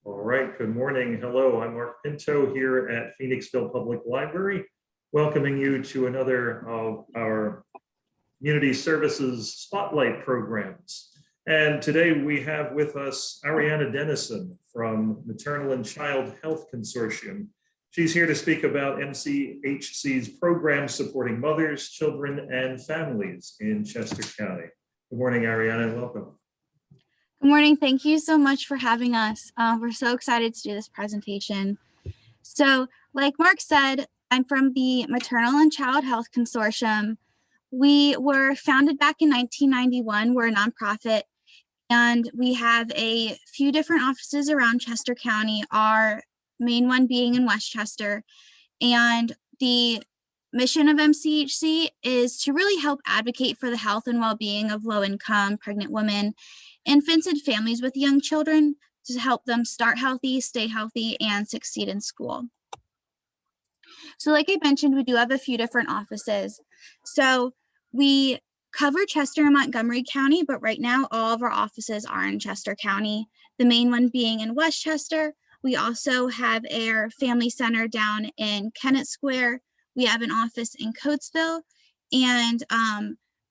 All right, good morning. Hello, I'm Mark Pinto here at Phoenixville Public Library, welcoming you to another of our community services spotlight programs. And today we have with us Arianna Denison from Maternal and Child Health Consortium. She's here to speak about MCHC's program supporting mothers, children, and families in Chester County. Good morning, Arianna, and welcome. Good morning. Thank you so much for having us. We're so excited to do this presentation. So, like Mark said, I'm from the Maternal and Child Health Consortium. We were founded back in 1991. We're a nonprofit, and we have a few different offices around Chester County, our main one being in Westchester. And the mission of MCHC is to really help advocate for the health and well-being of low-income pregnant women, infants, and families with young children to help them start healthy, stay healthy, and succeed in school. So like I mentioned, we do have a few different offices. So we cover Chester and Montgomery County, but right now all of our offices are in Chester County, the main one being in Westchester. We also have our family center down in Kennett Square. We have an office in Coatesville, and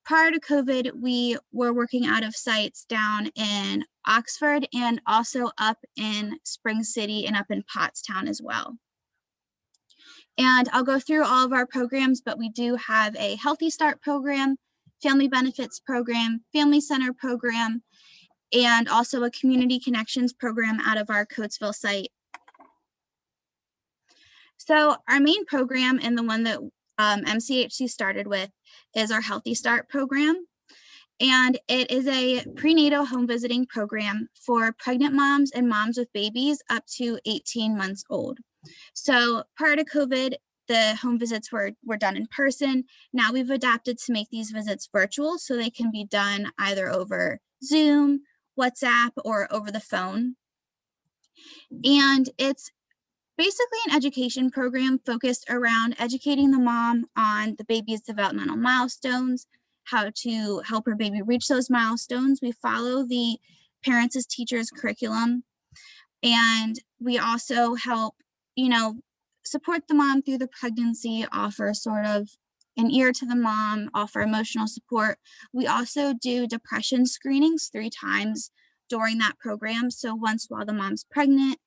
prior to COVID, we were working out of sites down in Oxford and also up in Spring City and up in Pottstown as well. And I'll go through all of our programs, but we do have a Healthy Start program, family benefits program, family center program, and also a community connections program out of our Coatesville site. So our main program, and the one that MCHC started with, is our Healthy Start program. And it is a prenatal home visiting program for pregnant moms and moms with babies up to 18 months old. So prior to COVID, the home visits were done in person. Now we've adapted to make these visits virtual, so they can be done either over Zoom, WhatsApp, or over the phone. And it's basically an education program focused around educating the mom on the baby's developmental milestones, how to help her baby reach those milestones. We follow the Parents as Teachers curriculum, and we also help, support the mom through the pregnancy, offer sort of an ear to the mom, offer emotional support. We also do depression screenings 3 times during that program. So once while the mom's pregnant,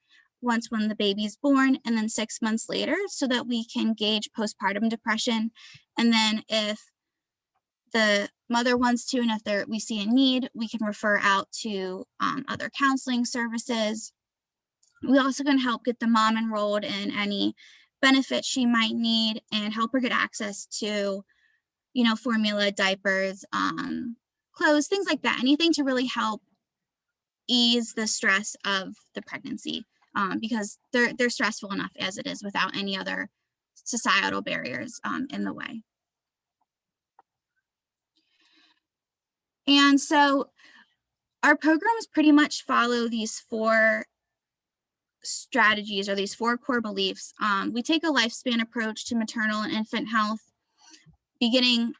once when the baby's born, and then 6 months later, so that we can gauge postpartum depression. And then if the mother wants to, and if we see a need, we can refer out to other counseling services. We also can help get the mom enrolled in any benefits she might need and help her get access to, formula, diapers, clothes, things like that. Anything to really help ease the stress of the pregnancy. Because they're stressful enough as it is without any other societal barriers in the way. And so our programs pretty much follow these 4 strategies, or these 4 core beliefs. We take a lifespan approach to maternal and infant health, beginning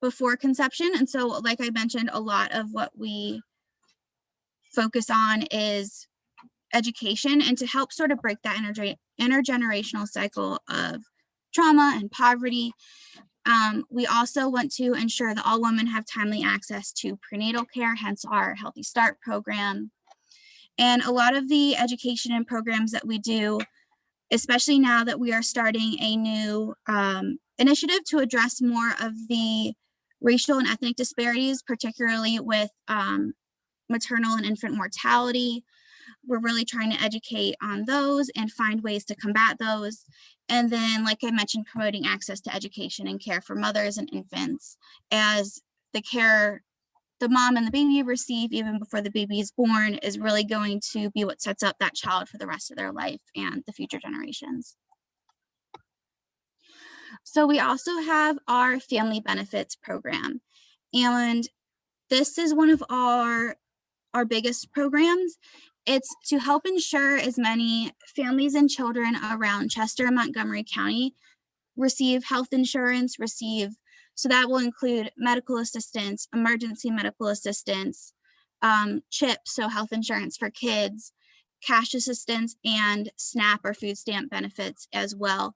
before conception. And so, like I mentioned, a lot of what we focus on is education, and to help sort of break that intergenerational cycle of trauma and poverty. We also want to ensure that all women have timely access to prenatal care, hence our Healthy Start program. And a lot of the education and programs that we do, especially now that we are starting a new initiative to address more of the racial and ethnic disparities, particularly with maternal and infant mortality. We're really trying to educate on those and find ways to combat those. And then, like I mentioned, promoting access to education and care for mothers and infants, as the care the mom and the baby receive even before the baby is born is really going to be what sets up that child for the rest of their life and the future generations. So we also have our family benefits program, and this is one of our biggest programs. It's to help ensure as many families and children around Chester and Montgomery County receive health insurance, so that will include medical assistance, emergency medical assistance, CHIP, so health insurance for kids, cash assistance and SNAP or food stamp benefits as well.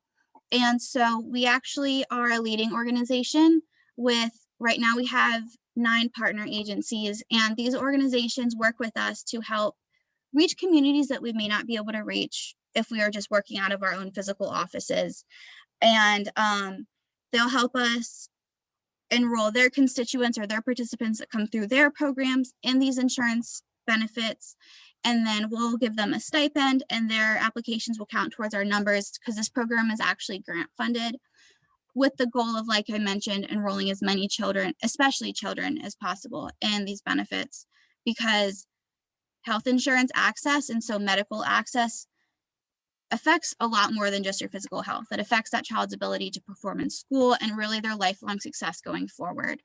And so we actually are a leading organization with, right now we have 9 partner agencies, and these organizations work with us to help reach communities that we may not be able to reach if we are just working out of our own physical offices. And they'll help us enroll their constituents or their participants that come through their programs in these insurance benefits. And then we'll give them a stipend, and their applications will count towards our numbers, because this program is actually grant funded, with the goal of, like I mentioned, enrolling as many children, especially children, as possible in these benefits, because health insurance access, and so medical access, affects a lot more than just your physical health. It affects that child's ability to perform in school and really their lifelong success going forward.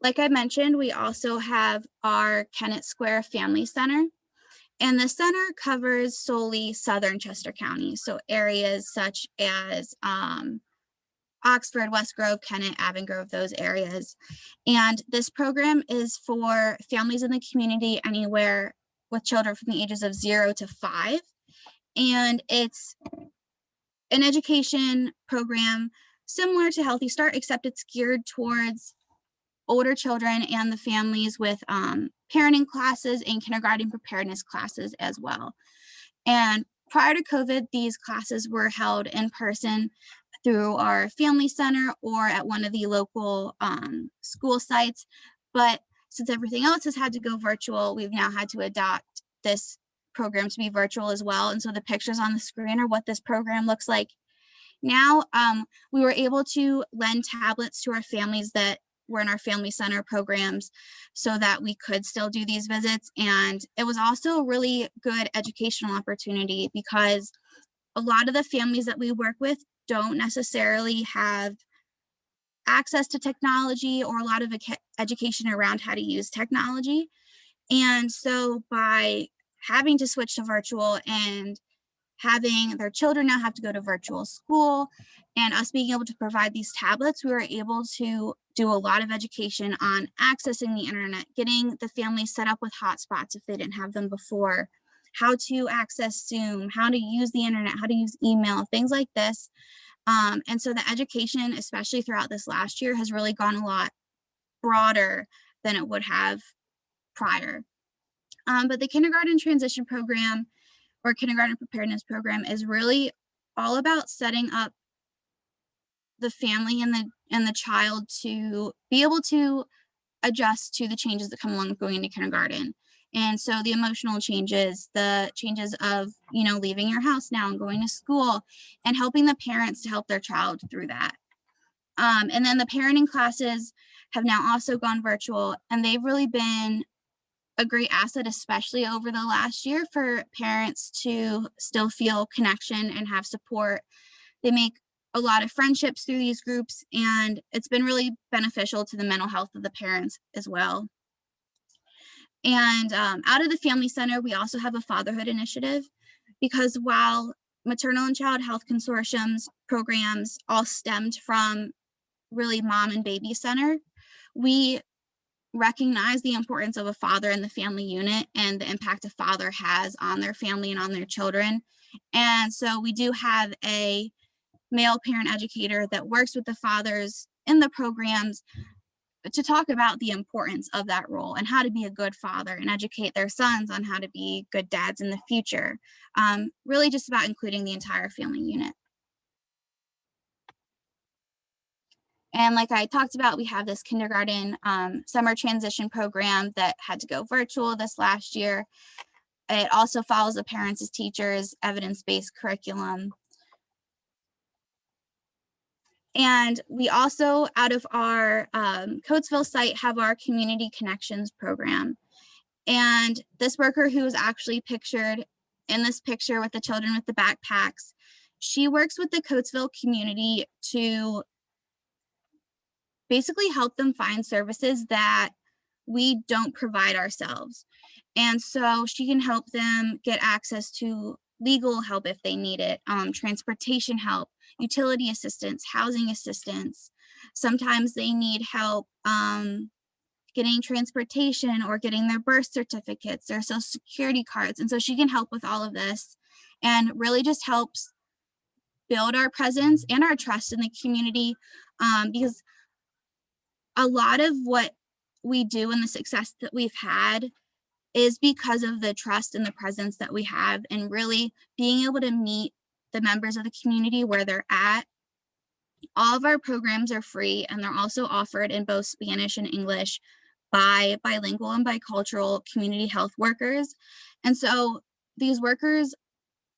Like I mentioned, we also have our Kennett Square Family Center, and the center covers solely southern Chester County, so areas such as Oxford, West Grove, Kennett, Avongrove, those areas. And this program is for families in the community anywhere with children from the ages of 0 to 5. And it's an education program similar to Healthy Start, except it's geared towards older children and the families, with parenting classes and kindergarten preparedness classes as well. And prior to COVID, these classes were held in person through our family center or at one of the local school sites. But since everything else has had to go virtual, we've now had to adopt this program to be virtual as well. And so the pictures on the screen are what this program looks like now. We were able to lend tablets to our families that were in our family center programs so that we could still do these visits. And it was also a really good educational opportunity, because a lot of the families that we work with don't necessarily have access to technology or a lot of education around how to use technology. And so by having to switch to virtual and having their children now have to go to virtual school, and us being able to provide these tablets, we were able to do a lot of education on accessing the internet, getting the families set up with hotspots if they didn't have them before, how to access Zoom, how to use the internet, how to use email, things like this. And so the education, especially throughout this last year, has really gone a lot broader than it would have prior. But the kindergarten transition program or kindergarten preparedness program is really all about setting up the family and the child to be able to adjust to the changes that come along with going into kindergarten. And so the emotional changes, the changes of, leaving your house now and going to school, and helping the parents to help their child through that. And then the parenting classes have now also gone virtual, and they've really been a great asset, especially over the last year, for parents to still feel connection and have support. They make a lot of friendships through these groups, and it's been really beneficial to the mental health of the parents as well. And out of the family center, we also have a fatherhood initiative, because while Maternal and Child Health Consortium's programs all stemmed from really mom and baby center, we recognize the importance of a father in the family unit and the impact a father has on their family and on their children. And so we do have a male parent educator that works with the fathers in the programs to talk about the importance of that role and how to be a good father, and educate their sons on how to be good dads in the future. Really just about including the entire family unit. And like I talked about, we have this kindergarten summer transition program that had to go virtual this last year. It also follows the parents as teachers, evidence-based curriculum. And we also, out of our Coatesville site, have our Community Connections program. And this worker, who is actually pictured in this picture with the children with the backpacks, she works with the Coatesville community to basically help them find services that we don't provide ourselves. And so she can help them get access to legal help if they need it, transportation help, utility assistance, housing assistance. Sometimes they need help getting transportation or getting their birth certificates, their social security cards. And so she can help with all of this and really just helps build our presence and our trust in the community, because a lot of what we do and the success that we've had is because of the trust and the presence that we have, and really being able to meet the members of the community where they're at. All of our programs are free, and they're also offered in both Spanish and English by bilingual and bicultural community health workers. And so these workers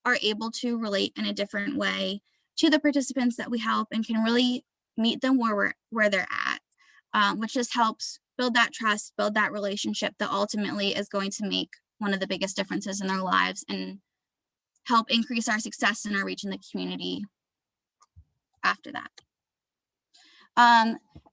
are able to relate in a different way to the participants that we help, and can really meet them where they're at, which just helps build that trust, build that relationship that ultimately is going to make one of the biggest differences in their lives and help increase our success and our reach in the community after that.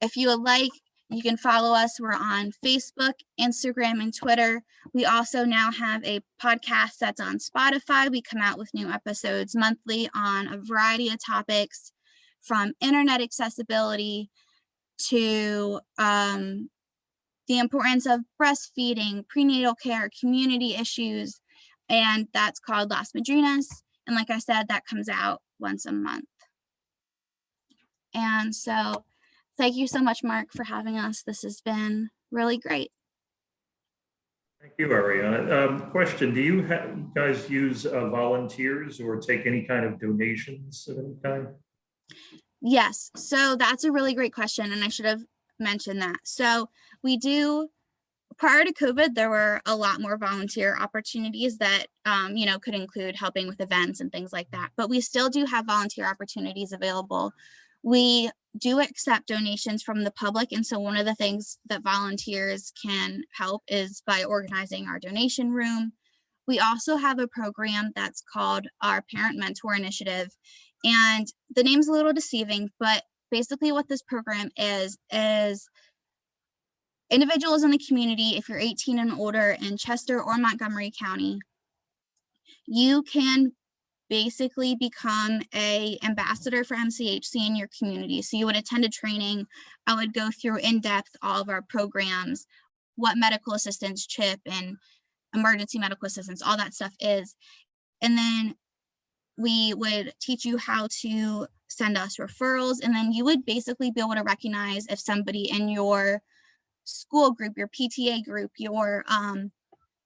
If you would like, you can follow us. We're on Facebook, Instagram, and Twitter. We also now have a podcast that's on Spotify. We come out with new episodes monthly on a variety of topics, from internet accessibility to the importance of breastfeeding, prenatal care, community issues, and that's called Las Madrinas. And like I said, that comes out once a month. And so thank you so much, Mark, for having us. This has been really great. Thank you, Arianna. Question, do you guys use volunteers or take any kind of donations of any kind? Yes, so that's a really great question, and I should have mentioned that. So we do, prior to COVID, there were a lot more volunteer opportunities that, could include helping with events and things like that, but we still do have volunteer opportunities available. We do accept donations from the public, and so one of the things that volunteers can help is by organizing our donation room. We also have a program that's called our Parent Mentor Initiative, and the name's a little deceiving, but basically what this program is individuals in the community, if you're 18 and older in Chester or Montgomery County, you can basically become a ambassador for MCHC in your community. So you would attend a training. I would go through in depth all of our programs, what medical assistance, CHIP, and emergency medical assistance, all that stuff is. And then we would teach you how to send us referrals. And then you would basically be able to recognize if somebody in your school group, your PTA group, your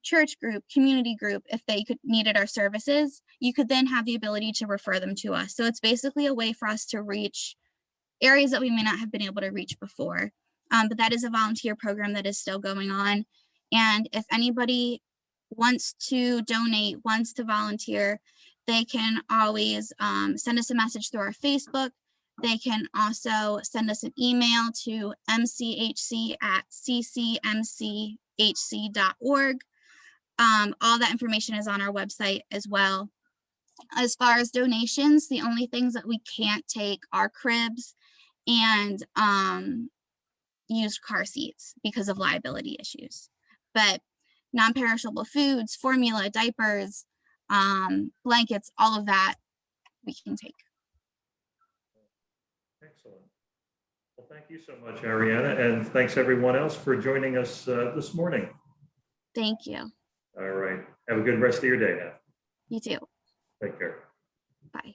church group, community group, if they needed our services, you could then have the ability to refer them to us. So it's basically a way for us to reach areas that we may not have been able to reach before. But that is a volunteer program that is still going on. And if anybody wants to donate, wants to volunteer, they can always send us a message through our Facebook. They can also send us an email to mchc@ccmchc.org. All that information is on our website as well. As far as donations, the only things that we can't take are cribs and used car seats because of liability issues. But non-perishable foods, formula, diapers, blankets, all of that we can take. Excellent. Well, thank you so much, Arianna, and thanks everyone else for joining us this morning. Thank you. All right. Have a good rest of your day now. You too. Take care. Bye.